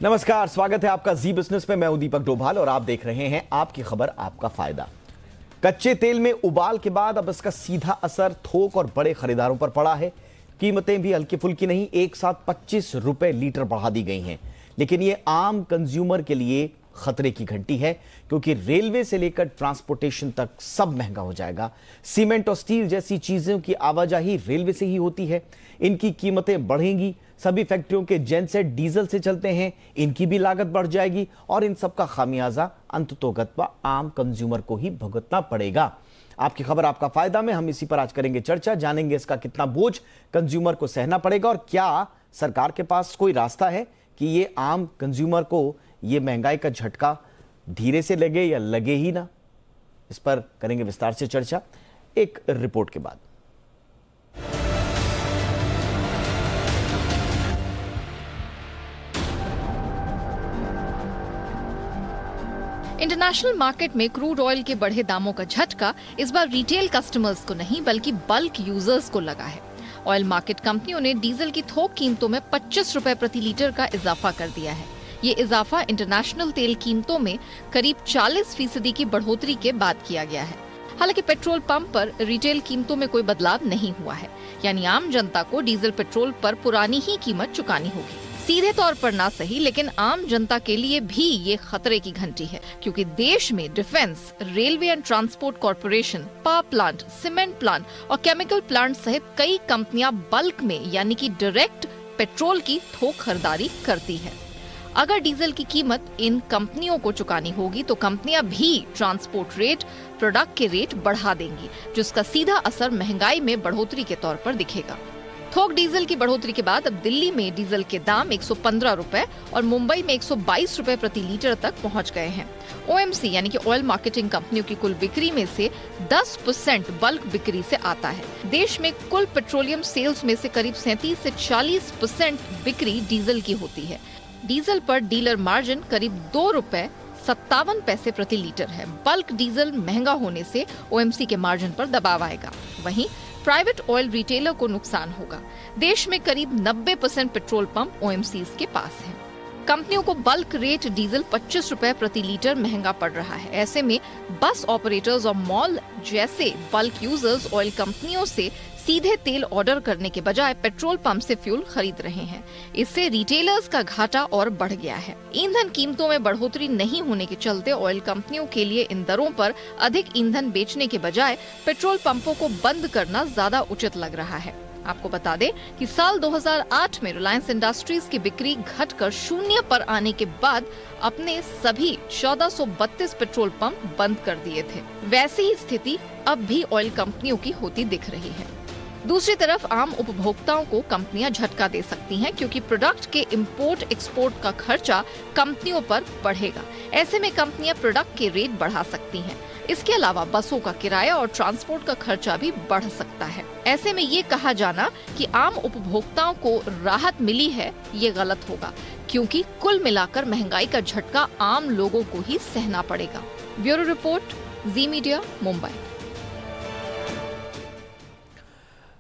नमस्कार, स्वागत है आपका जी बिजनेस में। मैं हूं दीपक डोभाल और आप देख रहे हैं आपकी खबर आपका फायदा। कच्चे तेल में उबाल के बाद अब इसका सीधा असर थोक और बड़े खरीदारों पर पड़ा है। कीमतें भी हल्की फुल्की नहीं, एक साथ 25 रुपए लीटर बढ़ा दी गई हैं। लेकिन ये आम कंज्यूमर के लिए खतरे की घंटी है, क्योंकि रेलवे से लेकर ट्रांसपोर्टेशन तक सब महंगा हो जाएगा। सीमेंट और स्टील जैसी चीजों की आवाजाही रेलवे से ही होती है, इनकी कीमतें बढ़ेंगी। सभी फैक्ट्रियों के जेनसेट डीजल से चलते हैं, इनकी भी लागत बढ़ जाएगी और इन सब का खामियाजा अंततोगत्वा आम कंज्यूमर को ही भुगतना पड़ेगा। आपकी खबर आपका फायदा में हम इसी पर आज करेंगे चर्चा, जानेंगे इसका कितना बोझ कंज्यूमर को सहना पड़ेगा और क्या सरकार के पास कोई रास्ता है कि ये आम कंज्यूमर को ये महंगाई का झटका धीरे से लगे या लगे ही ना। इस पर करेंगे विस्तार से चर्चा एक रिपोर्ट के बाद। इंटरनेशनल मार्केट में क्रूड ऑयल के बढ़े दामों का झटका इस बार रिटेल कस्टमर्स को नहीं बल्कि बल्क यूजर्स को लगा है। ऑयल मार्केट कंपनियों ने डीजल की थोक कीमतों में 25 रुपए प्रति लीटर का इजाफा कर दिया है। ये इजाफा इंटरनेशनल तेल कीमतों में करीब 40% की बढ़ोतरी के बाद किया गया है। हालांकि पेट्रोल पंप पर रिटेल कीमतों में कोई बदलाव नहीं हुआ है, यानी आम जनता को डीजल पेट्रोल पर पुरानी ही कीमत चुकानी होगी। सीधे तौर पर ना सही, लेकिन आम जनता के लिए भी ये खतरे की घंटी है, क्योंकि देश में defence, railway and transport corporation, power plant, cement plant और केमिकल प्लांट सहित कई कंपनियां बल्क में यानी कि डायरेक्ट पेट्रोल की थोक खरीदारी करती है। अगर डीजल की कीमत इन कंपनियों को चुकानी होगी तो कंपनियां भी ट्रांसपोर्ट रेट, प्रोडक्ट के रेट बढ़ा देंगी, जिसका सीधा असर महंगाई में बढ़ोतरी के तौर पर दिखेगा। थोक डीजल की बढ़ोतरी के बाद अब दिल्ली में डीजल के दाम 115 रुपए और मुंबई में 122 रुपए प्रति लीटर तक पहुंच गए हैं। ओएमसी यानी कि ऑयल मार्केटिंग कंपनियों की कुल बिक्री में से 10% बल्क बिक्री से आता है। देश में कुल पेट्रोलियम सेल्स में से करीब 37 से 40% बिक्री डीजल की होती है। डीजल पर डीलर मार्जिन करीब 2 रुपए 57 पैसे प्रति लीटर है। बल्क डीजल महंगा होने से ओएमसी के मार्जिन पर दबाव आएगा। वहीं प्राइवेट ऑयल रिटेलर को नुकसान होगा। देश में करीब 90% पेट्रोल पंप ओएमसीज के पास हैं। कंपनियों को बल्क रेट डीजल 25 रुपए प्रति लीटर महंगा पड़ रहा है। ऐसे में बस ऑपरेटर्स और मॉल जैसे बल्क यूजर्स ऑयल कंपनियों से सीधे तेल ऑर्डर करने के बजाय पेट्रोल पंप से फ्यूल खरीद रहे हैं। इससे रिटेलर्स का घाटा और बढ़ गया है। ईंधन कीमतों में बढ़ोतरी नहीं होने के चलते ऑयल कंपनियों के लिए इन दरों पर अधिक ईंधन बेचने के बजाय पेट्रोल पंपों को बंद करना ज्यादा उचित लग रहा है। आपको बता दें कि साल 2008 में रिलायंस इंडस्ट्रीज की बिक्री घटकर शून्य पर आने के बाद अपने सभी 1432 पेट्रोल पंप बंद कर दिए थे। वैसी ही स्थिति अब भी ऑयल कंपनियों की होती दिख रही है। दूसरी तरफ आम उपभोक्ताओं को कंपनियां झटका दे सकती हैं, क्योंकि प्रोडक्ट के इंपोर्ट एक्सपोर्ट का खर्चा कंपनियों पर बढ़ेगा। ऐसे में कंपनियां प्रोडक्ट के रेट बढ़ा सकती हैं। इसके अलावा बसों का किराया और ट्रांसपोर्ट का खर्चा भी बढ़ सकता है। ऐसे में ये कहा जाना कि आम उपभोक्ताओं को राहत मिली है, ये गलत होगा, क्योंकि कुल मिलाकर महंगाई का झटका आम लोगों को ही सहना पड़ेगा। ब्यूरो रिपोर्ट, जी मीडिया, मुंबई।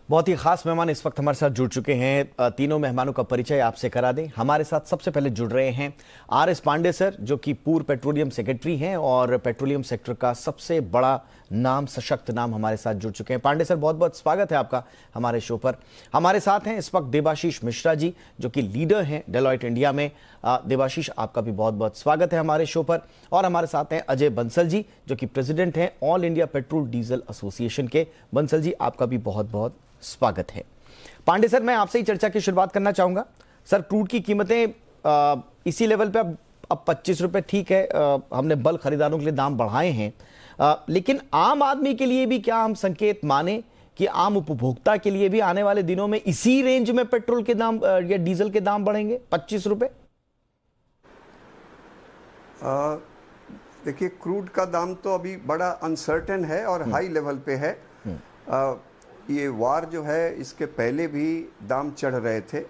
बहुत ही खास मेहमान इस वक्त हमारे साथ जुड़ चुके हैं। तीनों मेहमानों का परिचय आपसे करा दें। हमारे साथ सबसे पहले जुड़ रहे हैं आर.एस. पांडे सर, जो कि पूर्व पेट्रोलियम सेक्रेटरी हैं और पेट्रोलियम सेक्टर का सबसे बड़ा नाम, सशक्त नाम हमारे साथ जुड़ चुके हैं। पांडे सर, बहुत बहुत स्वागत है आपका हमारे शो पर। हमारे साथ हैं इस वक्त देबाशीष मिश्रा जी, जो कि लीडर हैं डेलॉयट इंडिया में। देबाशीष, आपका भी बहुत बहुत स्वागत है हमारे शो पर। और हमारे साथ हैं अजय बंसल जी, जो कि प्रेसिडेंट हैं all India petrol diesel association के। बंसल जी, आपका भी बहुत बहुत स्वागत है। पांडे सर, मैं आपसे ही चर्चा की शुरुआत करना चाहूंगा। सर, क्रूड की कीमतें इसी लेवल पे अब 25 रुपए ठीक है, हमने बल्क खरीदारों के लिए दाम बढ़ाए हैं, लेकिन आम आदमी के लिए भी क्या हम संकेत माने कि आम उपभोक्ता के लिए भी आने वाले दिनों में इसी रेंज में पेट्रोल के दाम या डीजल के दाम बढ़ेंगे 25 रुपए? देखिए, क्रूड का दाम तो अभी बड़ा अनसर्टेन है और हाई लेवल पे है। ये वार जो है, इसके पहले भी दाम चढ़ रहे थे,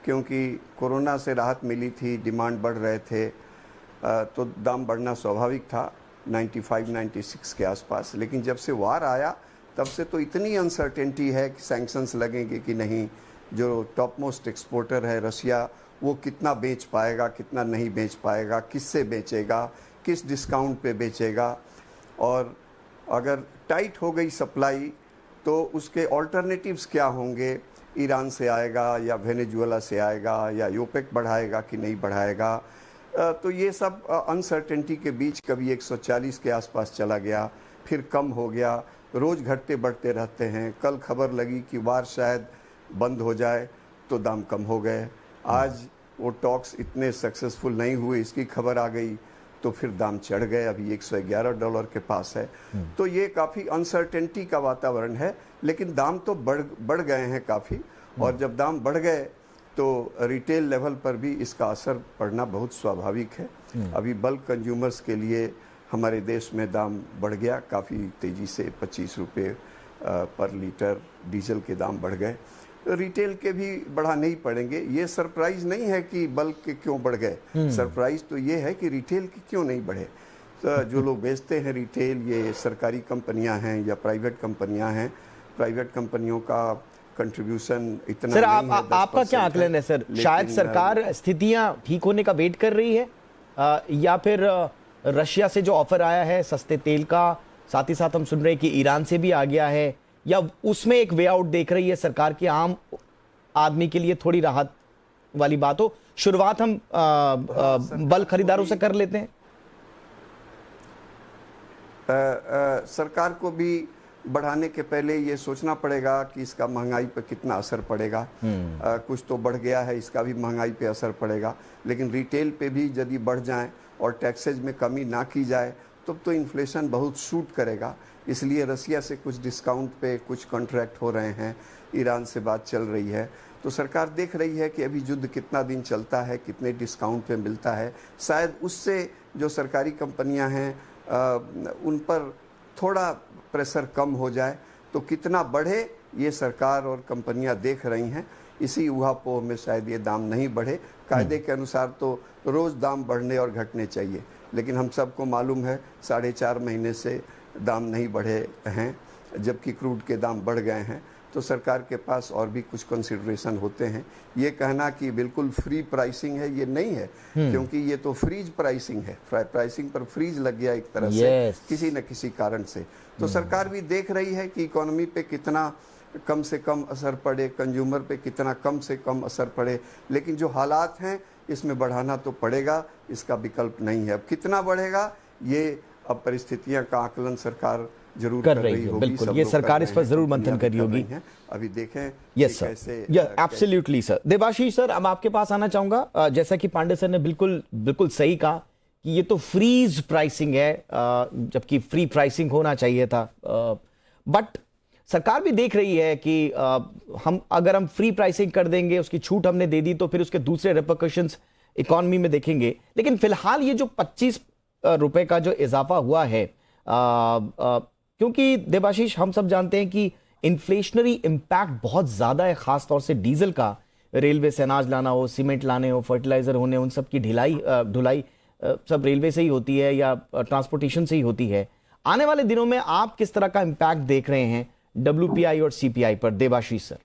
क्योंकि कोरोना से राहत मिली थी, डिमांड बढ़ रहे थे, तो दाम बढ़ना स्वाभाविक था 95-96 के आसपास। लेकिन जब से वार आया तब से तो इतनी अनसर्टेनिटी है कि सैंक्शंस लगेंगे कि नहीं। जो टॉप मोस्ट एक्सपोर्टर है रसिया, वो कितना बेच पाएगा, कितना नहीं बेच पाएगा, किससे बेचेगा, किस डिस्काउंट पे बेचेगा। और अगर टाइट हो गई सप्लाई तो उसके ऑल्टरनेटिव्स क्या होंगे, ईरान से आएगा या वेनेजुएला से आएगा या यूपेक बढ़ाएगा कि नहीं बढ़ाएगा। तो ये सब अनसर्टेनिटी के बीच कभी 140 के आसपास चला गया, फिर कम हो गया, रोज़ घटते बढ़ते रहते हैं। कल खबर लगी कि वार शायद बंद हो जाए तो दाम कम हो गए। आज वो टॉक्स इतने सक्सेसफुल नहीं हुए, इसकी खबर आ गई तो फिर दाम चढ़ गए, अभी $111 के पास है। तो ये काफ़ी अनसर्टेनिटी का वातावरण है, लेकिन दाम तो बढ़ गए हैं काफ़ी। और जब दाम बढ़ गए तो रिटेल लेवल पर भी इसका असर पड़ना बहुत स्वाभाविक है। अभी बल्क कंज्यूमर्स के लिए हमारे देश में दाम बढ़ गया काफ़ी तेज़ी से, 25 रुपये पर लीटर डीजल के दाम बढ़ गए। रिटेल के भी बढ़ाने ही पड़ेंगे। ये सरप्राइज नहीं है कि बल्क के क्यों बढ़ गए, सरप्राइज तो ये है कि रिटेल के क्यों नहीं बढ़े। तो जो लोग बेचते हैं रिटेल, ये सरकारी कंपनियां हैं या प्राइवेट कंपनियां हैं, प्राइवेट कंपनियों का कंट्रीब्यूशन इतना सर नहीं है। आपका क्या आकलन है सर? शायद सरकार स्थितियां ठीक होने का वेट कर रही है, या फिर रशिया से जो ऑफर आया है सस्ते तेल का, साथ ही साथ हम सुन रहे हैं कि ईरान से भी आ गया है, या उसमें एक वे आउट देख रही है सरकार की, आम आदमी के लिए थोड़ी राहत वाली बात हो। शुरुआत हम बल्क खरीदारों से कर लेते हैं। सरकार को भी बढ़ाने के पहले ये सोचना पड़ेगा कि इसका महंगाई पर कितना असर पड़ेगा। कुछ तो बढ़ गया है, इसका भी महंगाई पे असर पड़ेगा, लेकिन रिटेल पे भी यदि बढ़ जाए और टैक्सेज में कमी ना की जाए तब तो इन्फ्लेशन बहुत शूट करेगा। इसलिए रसिया से कुछ डिस्काउंट पे कुछ कॉन्ट्रैक्ट हो रहे हैं, ईरान से बात चल रही है। तो सरकार देख रही है कि अभी युद्ध कितना दिन चलता है, कितने डिस्काउंट पे मिलता है। शायद उससे जो सरकारी कंपनियां हैं उन पर थोड़ा प्रेशर कम हो जाए, तो कितना बढ़े ये सरकार और कंपनियां देख रही हैं। इसी ऊहापोह में शायद ये दाम नहीं बढ़े। कायदे के अनुसार तो रोज़ दाम बढ़ने और घटने चाहिए, लेकिन हम सबको मालूम है 4.5 महीने से दाम नहीं बढ़े हैं, जबकि क्रूड के दाम बढ़ गए हैं। तो सरकार के पास और भी कुछ कंसिडरेशन होते हैं। ये कहना कि बिल्कुल फ्री प्राइसिंग है, ये नहीं है, क्योंकि ये तो फ्रीज प्राइसिंग है। प्राइसिंग पर फ्रीज लग गया एक तरह से, किसी न किसी कारण से। तो सरकार भी देख रही है कि इकोनॉमी पे कितना कम से कम असर पड़े, कंज्यूमर पे कितना कम से कम असर पड़े। लेकिन जो हालात हैं इसमें बढ़ाना तो पड़ेगा, इसका विकल्प नहीं है। अब कितना बढ़ेगा ये अब परिस्थितियां का आकलन सरकार जरूर कर रही होगी। बिल्कुल, ये सरकार इस पर जरूर मंथन कर रही होगी। अभी देखें। Yes sir, absolutely sir. Debashish sir, अब आपके पास आना चाहूंगा। जैसा कि पांडे सर ने बिल्कुल सही कहा कि ये तो फ्रीज प्राइसिंग है, जबकि फ्री प्राइसिंग होना चाहिए था। बट सरकार भी देख रही है कि अगर हम फ्री प्राइसिंग कर देंगे, उसकी छूट हमने दे दी, तो फिर उसके दूसरे रिपरकशंस इकोनॉमी में देखेंगे। लेकिन फिलहाल ये जो 25 रुपए का जो इजाफा हुआ है, क्योंकि देवाशीष हम सब जानते हैं कि इन्फ्लेशनरी इंपैक्ट बहुत ज्यादा है, खासतौर से डीजल का। रेलवे से अनाज लाना हो, सीमेंट लाने हो, फर्टिलाइजर होने, उन सब की ढुलाई सब रेलवे से ही होती है या ट्रांसपोर्टेशन से ही होती है। आने वाले दिनों में आप किस तरह का इंपैक्ट देख रहे हैं WPI और CPI पर? देवाशीष सर।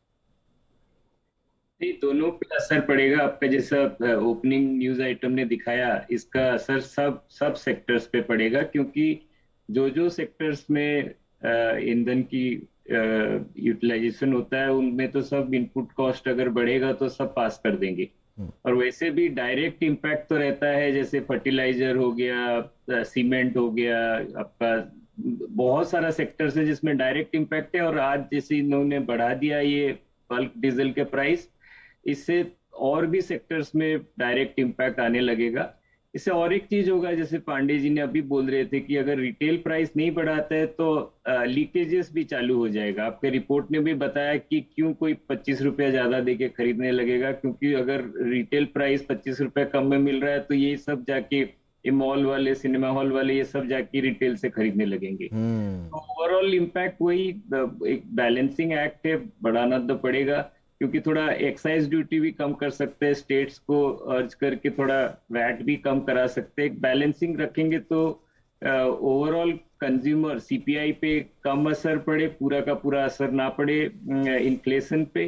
दोनों पे असर पड़ेगा। आपका जैसा ओपनिंग न्यूज आइटम ने दिखाया, इसका असर सब सेक्टर्स पे पड़ेगा, क्योंकि जो सेक्टर्स में ईंधन की यूटिलाइजेशन होता है उनमें तो सब इनपुट कॉस्ट अगर बढ़ेगा तो सब पास कर देंगे। और वैसे भी डायरेक्ट इम्पैक्ट तो रहता है, जैसे फर्टिलाइजर हो गया, सीमेंट हो गया, आपका बहुत सारा सेक्टर्स है जिसमें डायरेक्ट इम्पैक्ट है। और आज जैसे इन्होंने बढ़ा दिया ये बल्क डीजल के प्राइस, इससे और भी सेक्टर्स में डायरेक्ट इम्पैक्ट आने लगेगा। इससे और एक चीज होगा, जैसे पांडे जी ने अभी बोल रहे थे कि अगर रिटेल प्राइस नहीं बढ़ाता है तो लीकेजेस भी चालू हो जाएगा। आपके रिपोर्ट ने भी बताया कि क्यों कोई 25 रुपया ज्यादा देके खरीदने लगेगा, क्योंकि अगर रिटेल प्राइस 25 रुपया कम में मिल रहा है तो ये सब जाके मॉल वाले, सिनेमा हॉल वाले, ये सब जाके रिटेल से खरीदने लगेंगे। तो ओवरऑल इम्पैक्ट वही एक बैलेंसिंग एक्ट है, बढ़ाना तो पड़ेगा, क्योंकि थोड़ा एक्साइज ड्यूटी भी कम कर सकते हैं, स्टेट्स को अर्ज करके थोड़ा वैट भी कम करा सकते हैं। एक बैलेंसिंग रखेंगे तो ओवरऑल कंज्यूमर CPI पे कम असर पड़े, पूरा का पूरा असर ना पड़े इन्फ्लेशन पे,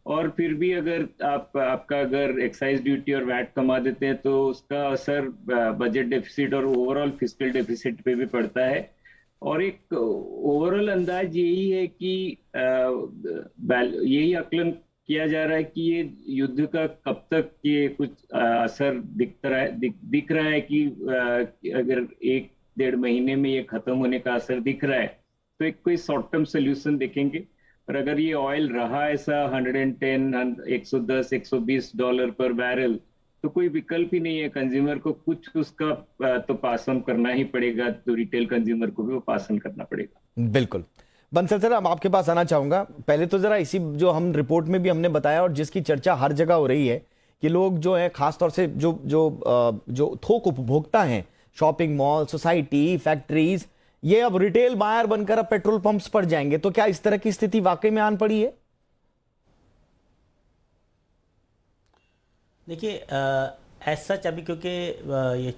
और फिर भी अगर आपका अगर एक्साइज ड्यूटी और वैट कमा देते हैं तो उसका असर बजट डेफिसिट और ओवरऑल फिस्कल डेफिसिट पे भी पड़ता है। और एक ओवरऑल अंदाज यही है कि यही आकलन किया जा रहा है कि ये युद्ध का कब तक ये कुछ असर दिख रहा है कि अगर 1-1.5 महीने में ये खत्म होने का असर दिख रहा है तो एक कोई शॉर्ट टर्म सोल्यूशन देखेंगे। और अगर ये ऑयल रहा ऐसा 110, 110, $120 पर बैरल तो कोई विकल्प ही नहीं है, कंज्यूमर को कुछ उसका तो पास ऑन करना ही पड़ेगा, तो रिटेल कंज्यूमर को भी वो पास ऑन करना पड़ेगा। बिल्कुल। बंसल सर, अब आपके पास आना चाहूंगा। पहले तो जरा इसी जो हम रिपोर्ट में भी हमने बताया और जिसकी चर्चा हर जगह हो रही है कि लोग जो है खासतौर से जो थोक उपभोक्ता हैं, शॉपिंग मॉल, सोसाइटी, फैक्ट्रीज, ये अब रिटेल बायर बनकर अब पेट्रोल पंप्स पर जाएंगे। तो क्या इस तरह की स्थिति वाकई में आन पड़ी है? देखिए, एज सच अभी क्योंकि ये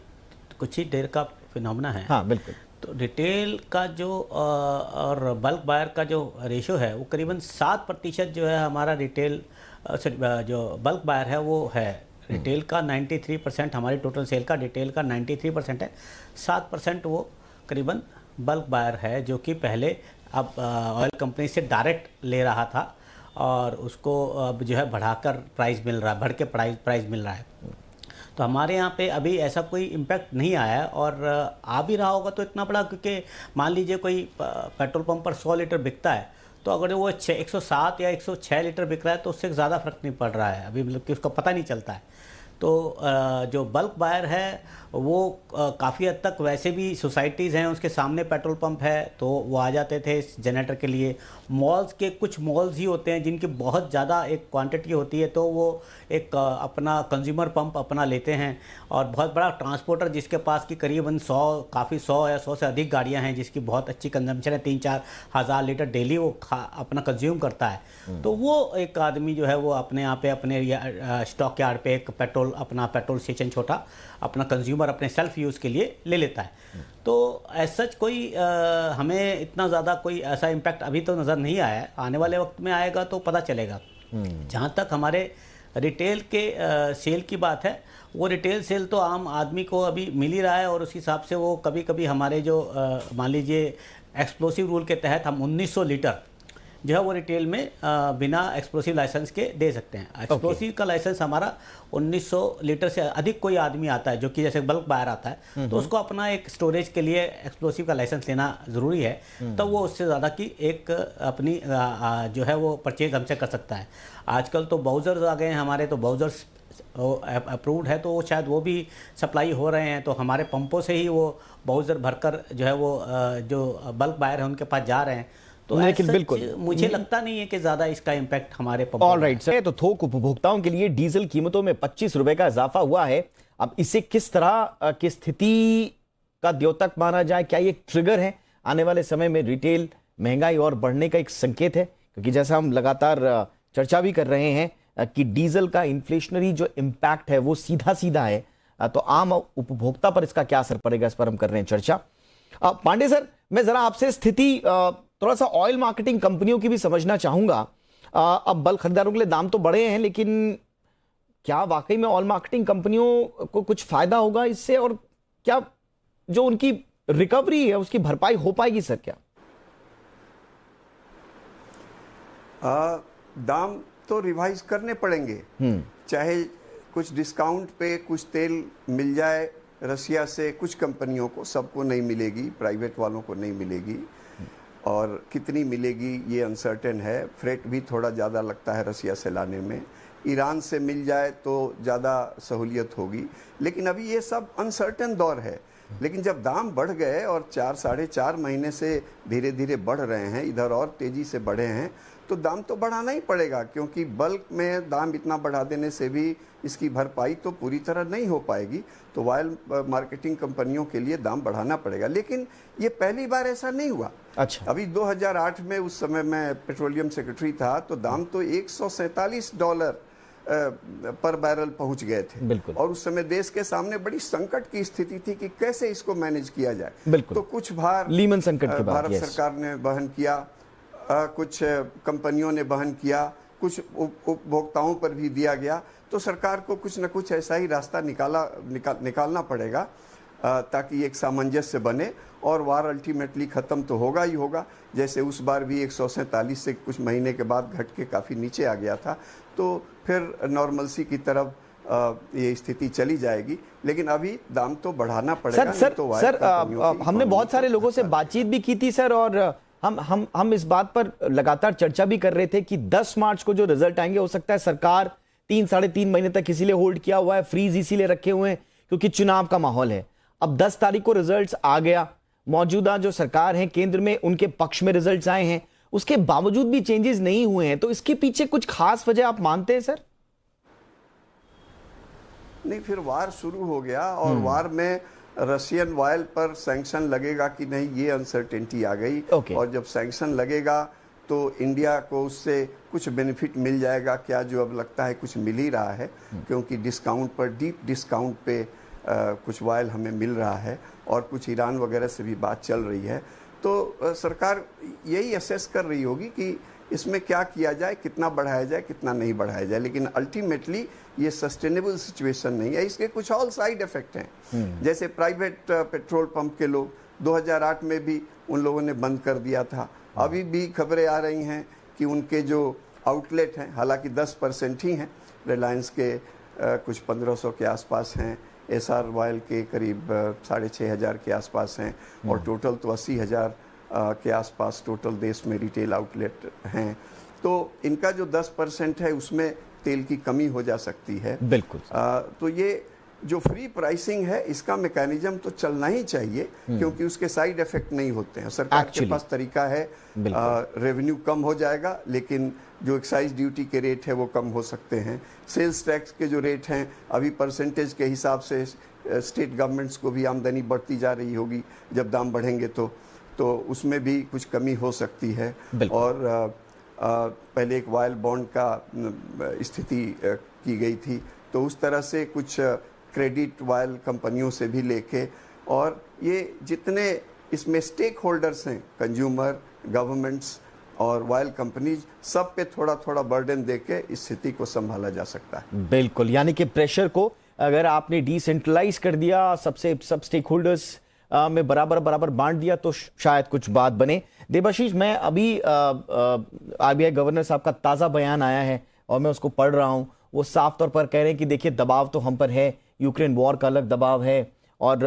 कुछ ही देर का फिनोमेना है। हाँ बिल्कुल। तो रिटेल का जो और बल्क बायर का जो रेशो है वो करीबन 7% जो है हमारा रिटेल जो बल्क बायर है वो है। रिटेल का 93% हमारी टोटल सेल का, रिटेल का 93% है। 7% वो करीबन बल्क बायर है जो कि पहले अब ऑयल कंपनी से डायरेक्ट ले रहा था और उसको अब जो है बढ़ाकर प्राइस मिल रहा है, बढ़ के प्राइस मिल रहा है। तो हमारे यहाँ पे अभी ऐसा कोई इम्पैक्ट नहीं आया है और आ भी रहा होगा तो इतना बड़ा, क्योंकि मान लीजिए कोई पेट्रोल पंप पर 100 लीटर बिकता है तो अगर वो 107 या 106 लीटर बिक रहा है तो उससे ज़्यादा फर्क नहीं पड़ रहा है अभी, मतलब कि उसका पता नहीं चलता है। तो जो बल्क बायर है वो काफ़ी हद तक वैसे भी सोसाइटीज़ हैं उसके सामने पेट्रोल पंप है तो वो आ जाते थे जनरेटर के लिए। मॉल्स के कुछ मॉल्स ही होते हैं जिनकी बहुत ज़्यादा एक क्वांटिटी होती है तो वो एक अपना कंज्यूमर पंप अपना लेते हैं। और बहुत बड़ा ट्रांसपोर्टर जिसके पास की करीबन 100 या 100 से अधिक गाड़ियां हैं जिसकी बहुत अच्छी कंजम्पशन है, 3-4 हज़ार लीटर डेली वो अपना कंज्यूम करता है। तो वो एक आदमी जो है वो अपने यहाँ पे अपने स्टॉक यार्ड पे एक अपना पेट्रोल स्टेशन छोटा अपना कंज्यूमर अपने सेल्फ यूज़ के लिए ले लेता है। तो एज सच कोई हमें इतना ज़्यादा कोई ऐसा इम्पैक्ट अभी तो नज़र नहीं आया है, आने वाले वक्त में आएगा तो पता चलेगा। जहाँ तक हमारे रिटेल के सेल की बात है, वो रिटेल सेल तो आम आदमी को अभी मिल ही रहा है और उस हिसाब से वो कभी कभी हमारे जो मान लीजिए एक्सप्लोसिव रूल के तहत हम 1900 लीटर जो है वो रिटेल में बिना एक्सप्लोसिव लाइसेंस के दे सकते हैं। एक्सप्लोसिव का लाइसेंस हमारा 1900 लीटर से अधिक कोई आदमी आता है जो कि जैसे बल्क बायर आता है तो उसको अपना एक स्टोरेज के लिए एक्सप्लोसिव का लाइसेंस लेना ज़रूरी है, तब वो उससे ज़्यादा की एक अपनी जो है वो परचेज हमसे कर सकता है। आजकल तो बाउजर्स आ गए हैं हमारे, तो बाउजर्स अप्रूव्ड है तो शायद वो भी सप्लाई हो रहे हैं, तो हमारे पंपों से ही वो बाउजर भरकर जो है वो जो बल्क बायर है उनके पास जा रहे हैं। तो लेकिन बिल्कुल मुझे लगता नहीं है कि ज्यादा इसका इम्पैक्ट हमारे पंपों ऑल राइट सर। तो थोक उपभोक्ताओं के लिए डीजल कीमतों में 25 रुपए का इजाफा हुआ है। अब इसे किस तरह की स्थिति का द्योतक माना जाए? क्या ये ट्रिगर है आने वाले समय में रिटेल महंगाई और बढ़ने का एक संकेत है? क्योंकि जैसा हम लगातार चर्चा भी कर रहे हैं कि डीजल का इन्फ्लेशनरी जो इम्पैक्ट है वो सीधा सीधा है, तो आम उपभोक्ता पर इसका क्या असर पड़ेगा, इस पर हम कर रहे हैं चर्चा। पांडे सर, मैं जरा आपसे स्थिति थोड़ा सा ऑयल मार्केटिंग कंपनियों की भी समझना चाहूंगा। अब बल्क खरीदारों के लिए दाम तो बढ़े हैं, लेकिन क्या वाकई में ऑयल मार्केटिंग कंपनियों को कुछ फायदा होगा इससे, और क्या जो उनकी रिकवरी है उसकी भरपाई हो पाएगी सर? क्या दाम तो रिवाइज करने पड़ेंगे, चाहे कुछ डिस्काउंट पे कुछ तेल मिल जाए रसिया से, कुछ कंपनियों को, सबको नहीं मिलेगी, प्राइवेट वालों को नहीं मिलेगी, और कितनी मिलेगी ये अनसर्टेन है। फ्रेट भी थोड़ा ज़्यादा लगता है रसिया से लाने में। ईरान से मिल जाए तो ज़्यादा सहूलियत होगी, लेकिन अभी ये सब अनसर्टेन दौर है। लेकिन जब दाम बढ़ गए और 4-4.5 महीने से धीरे धीरे बढ़ रहे हैं, इधर और तेज़ी से बढ़े हैं, तो दाम तो बढ़ाना ही पड़ेगा, क्योंकि बल्क में दाम इतना बढ़ा देने से भी इसकी भरपाई तो पूरी तरह नहीं हो पाएगी। तो ऑयल मार्केटिंग कंपनियों के लिए दाम बढ़ाना पड़ेगा, लेकिन ये पहली बार ऐसा नहीं हुआ। अच्छा, अभी 2008 में, उस समय मैं पेट्रोलियम सेक्रेटरी था, तो दाम तो $147 पर बैरल पहुंच गए थे, और उस समय देश के सामने बड़ी संकट की स्थिति थी कि कैसे इसको मैनेज किया जाए। तो कुछ भार लीमन संकट के बाद भारत सरकार ने वहन किया, कुछ कंपनियों ने वहन किया, कुछ उपभोक्ताओं पर भी दिया गया, तो सरकार को कुछ न कुछ ऐसा ही रास्ता निकालना पड़ेगा ताकि एक सामंजस्य बने और वार अल्टीमेटली ख़त्म तो होगा ही होगा। जैसे उस बार भी 147 से कुछ महीने के बाद घट के काफ़ी नीचे आ गया था, तो फिर नॉर्मलसी की तरफ ये स्थिति चली जाएगी, लेकिन अभी दाम तो बढ़ाना पड़ेगा। सर हमने बहुत सारे लोगों से बातचीत भी की थी सर, और हम इस बात पर लगातार चर्चा भी कर रहे थे कि 10 मार्च को जो रिजल्ट आएंगे, हो सकता है सरकार 3-3.5 महीने तक इसीलिए होल्ड किया हुआ है, फ्रीज इसीलिए रखे हुए हैं क्योंकि चुनाव का माहौल है। अब 10 तारीख को रिजल्ट्स आ गया, मौजूदा जो सरकार है केंद्र में उनके पक्ष में रिजल्ट्स आए हैं, उसके बावजूद भी चेंजेस नहीं हुए हैं, तो इसके पीछे कुछ खास वजह आप मानते हैं सर? नहीं, फिर वार शुरू हो गया और वार में रशियन ऑयल पर सैंक्शन लगेगा कि नहीं, ये अनसर्टेनिटी आ गई। और जब सैंक्शन लगेगा तो इंडिया को उससे कुछ बेनिफिट मिल जाएगा क्या, जो अब लगता है कुछ मिल ही रहा है, क्योंकि डिस्काउंट पर, डीप डिस्काउंट पे कुछ ऑयल हमें मिल रहा है और कुछ ईरान वगैरह से भी बात चल रही है। तो सरकार यही असेस कर रही होगी कि इसमें क्या किया जाए, कितना बढ़ाया जाए, कितना नहीं बढ़ाया जाए, लेकिन अल्टीमेटली ये सस्टेनेबल सिचुएशन नहीं है। इसके कुछ और साइड इफेक्ट हैं, जैसे प्राइवेट पेट्रोल पंप के लोग 2008 में भी उन लोगों ने बंद कर दिया था। अभी भी खबरें आ रही हैं कि उनके जो आउटलेट हैं, हालांकि 10% ही हैं, रिलायंस के कुछ 1500 के आसपास हैं, एसआर ऑयल के करीब 6500 के आसपास हैं, और टोटल तो 80,000 के आसपास टोटल देश में रिटेल आउटलेट हैं। तो इनका जो 10% है उसमें तेल की कमी हो जा सकती है। बिल्कुल। तो ये जो फ्री प्राइसिंग है, इसका मैकेनिज्म तो चलना ही चाहिए, क्योंकि उसके साइड इफेक्ट नहीं होते हैं। सरकार के पास तरीका है, रेवेन्यू कम हो जाएगा, लेकिन जो एक्साइज ड्यूटी के रेट है वो कम हो सकते हैं। सेल्स टैक्स के जो रेट हैं, अभी परसेंटेज के हिसाब से स्टेट गवर्नमेंट्स को भी आमदनी बढ़ती जा रही होगी, जब दाम बढ़ेंगे तो उसमें भी कुछ कमी हो सकती है। और पहले एक ऑयल बॉन्ड का स्थिति की गई थी, तो उस तरह से कुछ क्रेडिट ऑयल कंपनियों से भी लेके, और ये जितने इसमें स्टेक होल्डर्स हैं, कंज्यूमर, गवर्नमेंट्स और ऑयल कंपनीज, सब पे थोड़ा थोड़ा बर्डन देके इस स्थिति को संभाला जा सकता है। बिल्कुल, यानी कि प्रेशर को अगर आपने डिसेंट्रलाइज कर दिया, सब स्टेक होल्डर्स में बराबर बांट दिया, तो शायद कुछ बात बने। देबाशीष, मैं अभी आरबीआई गवर्नर साहब का ताज़ा बयान आया है और मैं उसको पढ़ रहा हूं। वो साफ तौर पर कह रहे हैं कि देखिए, दबाव तो हम पर है, यूक्रेन वॉर का अलग दबाव है, और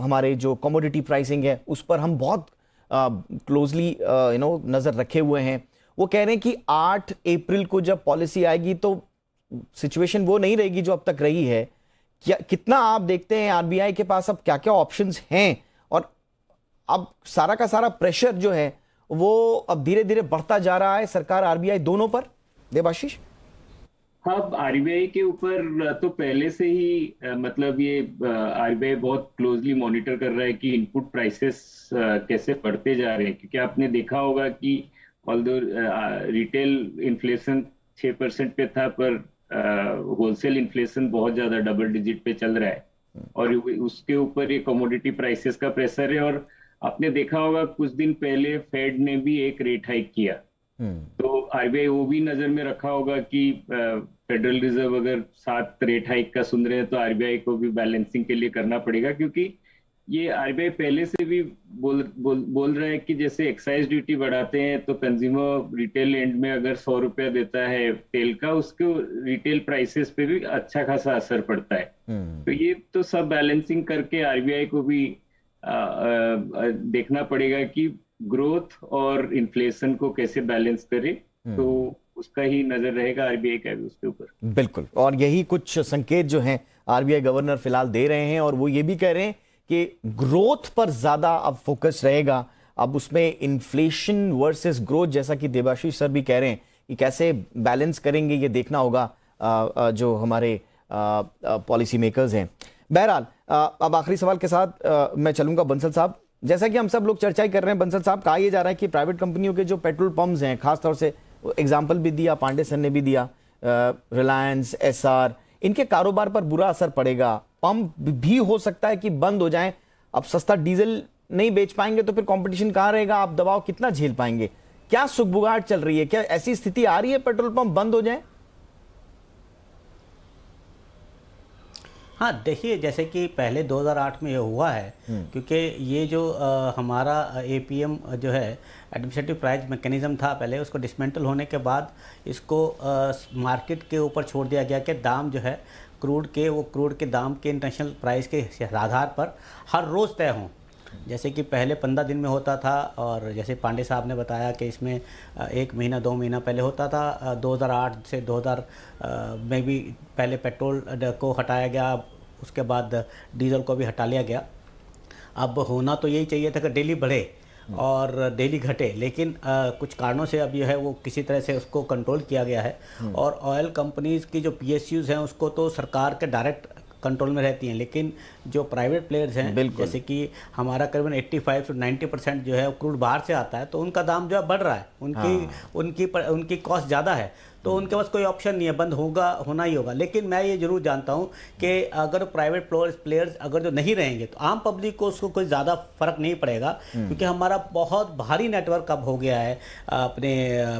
हमारे जो कमोडिटी प्राइसिंग है उस पर हम बहुत क्लोजली नज़र रखे हुए हैं। वो कह रहे हैं कि 8 अप्रैल को जब पॉलिसी आएगी तो सिचुएशन वो नहीं रहेगी जो अब तक रही है। क्या, कितना आप देखते हैं आरबीआई के पास अब क्या क्या ऑप्शंस हैं, और अब सारा का सारा प्रेशर जो है वो अब धीरे धीरे बढ़ता जा रहा है, सरकार आरबीआई दोनों पर? देबाशीष, हाँ, आरबीआई के ऊपर तो पहले से ही मतलब ये आरबीआई बहुत क्लोजली मॉनिटर कर रहा है कि इनपुट प्राइसेस कैसे बढ़ते जा रहे हैं, क्योंकि आपने देखा होगा कि ऑल्दो रिटेल इन्फ्लेशन 6% पे था, पर होलसेल इन्फ्लेशन बहुत ज्यादा डबल डिजिट पे चल रहा है, और उसके ऊपर ये कमोडिटी प्राइसेस का प्रेशर है। और आपने देखा होगा कुछ दिन पहले फेड ने भी एक रेट हाइक किया, तो आरबीआई वो भी नजर में रखा होगा कि फेडरल रिजर्व अगर 7 रेट हाइक का सुन रहे हैं तो आरबीआई को भी बैलेंसिंग के लिए करना पड़ेगा, क्योंकि ये आरबीआई पहले से भी बोल रहा है कि जैसे एक्साइज ड्यूटी बढ़ाते हैं तो कंज्यूमर रिटेल एंड में अगर 100 रुपया देता है तेल का, उसको रिटेल प्राइसेस पे भी अच्छा खासा असर पड़ता है। तो ये तो सब बैलेंसिंग करके आरबीआई को भी देखना पड़ेगा कि ग्रोथ और इन्फ्लेशन को कैसे बैलेंस करे, तो उसका ही नजर रहेगा आरबीआई का भी उसके ऊपर। बिल्कुल, और यही कुछ संकेत जो हैं आरबीआई गवर्नर फिलहाल दे रहे हैं, और वो ये भी कह रहे हैं कि ग्रोथ पर ज्यादा अब फोकस रहेगा। अब उसमें इन्फ्लेशन वर्सेस ग्रोथ, जैसा कि देबाशीष सर भी कह रहे हैं, कि कैसे बैलेंस करेंगे ये देखना होगा जो हमारे पॉलिसी मेकर्स हैं। बहरहाल, अब आखिरी सवाल के साथ मैं चलूंगा बंसल साहब। जैसा कि हम सब लोग चर्चा कर रहे हैं बंसल साहब, कहा यह जा रहा है कि प्राइवेट कंपनियों के जो पेट्रोल पंप्स हैं, खासतौर से एग्जाम्पल भी दिया पांडे सर ने भी दिया, रिलायंस, एसआर, इनके कारोबार पर बुरा असर पड़ेगा। पंप भी हो सकता है कि बंद हो जाएं। अब सस्ता डीजल नहीं बेच पाएंगे तो फिर कंपटीशन कहां रहेगा, आप दबाव कितना झेल पाएंगे? क्या सुगबुगाहट चल रही है? क्या ऐसी स्थिति आ रही है पेट्रोल पंप बंद हो जाए? हाँ, देखिए, जैसे कि पहले 2008 में ये हुआ है, क्योंकि ये जो हमारा एपीएम जो है एडमिनिस्ट्रेटिव प्राइस मैकेनिज्म था पहले, उसको डिसमेंटल होने के बाद इसको मार्केट के ऊपर छोड़ दिया गया कि दाम जो है क्रूड के दाम के इंटरनेशनल प्राइस के आधार पर हर रोज़ तय हों। जैसे कि पहले 15 दिन में होता था, और जैसे पांडे साहब ने बताया कि इसमें 1 महीना 2 महीना पहले होता था। 2008 से 2000 में भी पहले पेट्रोल को हटाया गया, उसके बाद डीजल को भी हटा लिया गया। अब होना तो यही चाहिए था कि डेली बढ़े और डेली घटे, लेकिन कुछ कारणों से अब जो है वो किसी तरह से उसको कंट्रोल किया गया है। और ऑयल कंपनीज़ की जो पीएसयूज़ हैं उसको तो सरकार के डायरेक्ट कंट्रोल में रहती हैं, लेकिन जो प्राइवेट प्लेयर्स हैं, जैसे कि हमारा करीबन 85 से 90% जो है क्रूड बाहर से आता है, तो उनका दाम जो है बढ़ रहा है, उनकी कॉस्ट ज़्यादा है, तो उनके पास कोई ऑप्शन नहीं है, बंद होना ही होगा। लेकिन मैं ये जरूर जानता हूँ कि अगर प्राइवेट प्लेयर्स अगर जो नहीं रहेंगे तो आम पब्लिक को उसको कोई ज़्यादा फर्क नहीं पड़ेगा, क्योंकि हमारा बहुत भारी नेटवर्क अब हो गया है अपने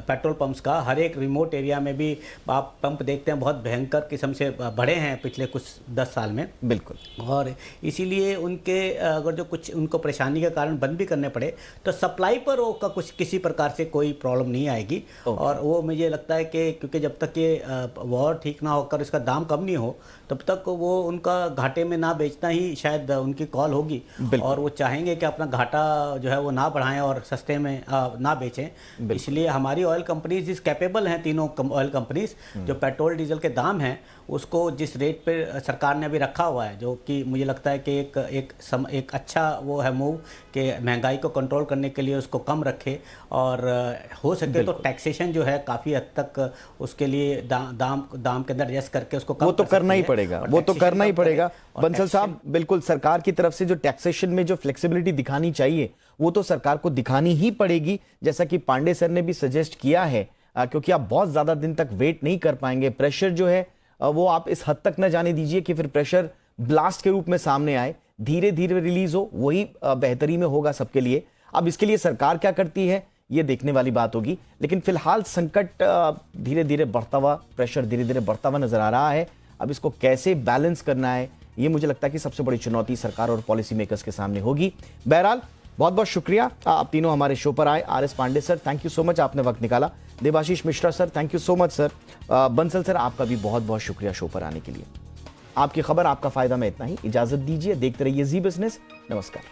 पेट्रोल पंप्स का। हर एक रिमोट एरिया में भी आप पंप देखते हैं, बहुत भयंकर किस्म से बढ़े हैं पिछले कुछ 10 साल में। बिल्कुल। और इसीलिए उनके अगर जो कुछ उनको परेशानी के कारण बंद भी करने पड़े तो सप्लाई पर का कुछ किसी प्रकार से कोई प्रॉब्लम नहीं आएगी। और वो मुझे लगता है कि क्योंकि जब तक ये वॉर ठीक ना होकर इसका दाम कम नहीं हो, तब तक वो उनका घाटे में ना बेचना ही शायद उनकी कॉल होगी, और वो चाहेंगे कि अपना घाटा जो है वो ना बढ़ाएं और सस्ते में ना बेचें। इसलिए हमारी ऑयल कंपनीज इस कैपेबल हैं, तीनों ऑयल कंपनीज, जो पेट्रोल डीजल के दाम हैं उसको जिस रेट पे सरकार ने अभी रखा हुआ है, जो कि मुझे लगता है कि एक अच्छा वो है मूव कि महंगाई को कंट्रोल करने के लिए उसको कम रखे, और हो सके तो टैक्सेशन जो है काफ़ी हद तक उसके लिए दाम के अंदर एडजस्ट करके उसको कम वो तो करना ही पड़ेगा, वो तो करना ही पड़ेगा। बंसल साहब, बिल्कुल सरकार की तरफ से जो टैक्सेशन में जो फ्लेक्सिबिलिटी दिखानी चाहिए वो तो सरकार को दिखानी ही पड़ेगी, जैसा कि पांडे सर ने भी सजेस्ट किया है, क्योंकि आप बहुत ज्यादा दिन तक वेट नहीं कर पाएंगे। प्रेशर जो है वो आप इस हद तक न जाने दीजिए कि फिर प्रेशर ब्लास्ट के रूप में सामने आए, धीरे धीरे रिलीज हो, वही बेहतरी में होगा सबके लिए। अब इसके लिए सरकार क्या करती है ये देखने वाली बात होगी, लेकिन फिलहाल संकट धीरे धीरे बढ़ता हुआ, प्रेशर धीरे धीरे बढ़ता हुआ नजर आ रहा है। अब इसको कैसे बैलेंस करना है ये मुझे लगता है कि सबसे बड़ी चुनौती सरकार और पॉलिसी मेकर्स के सामने होगी। बहरहाल बहुत बहुत शुक्रिया, आप तीनों हमारे शो पर आए। R S. Pandey sir, thank you so much, आपने वक्त निकाला। Debashish Mishra sir, thank you so much sir. Bansal sir, आपका भी बहुत बहुत शुक्रिया शो पर आने के लिए। आपकी खबर आपका फायदा में इतना ही, इजाजत दीजिए, देखते रहिए जी बिजनेस। नमस्कार।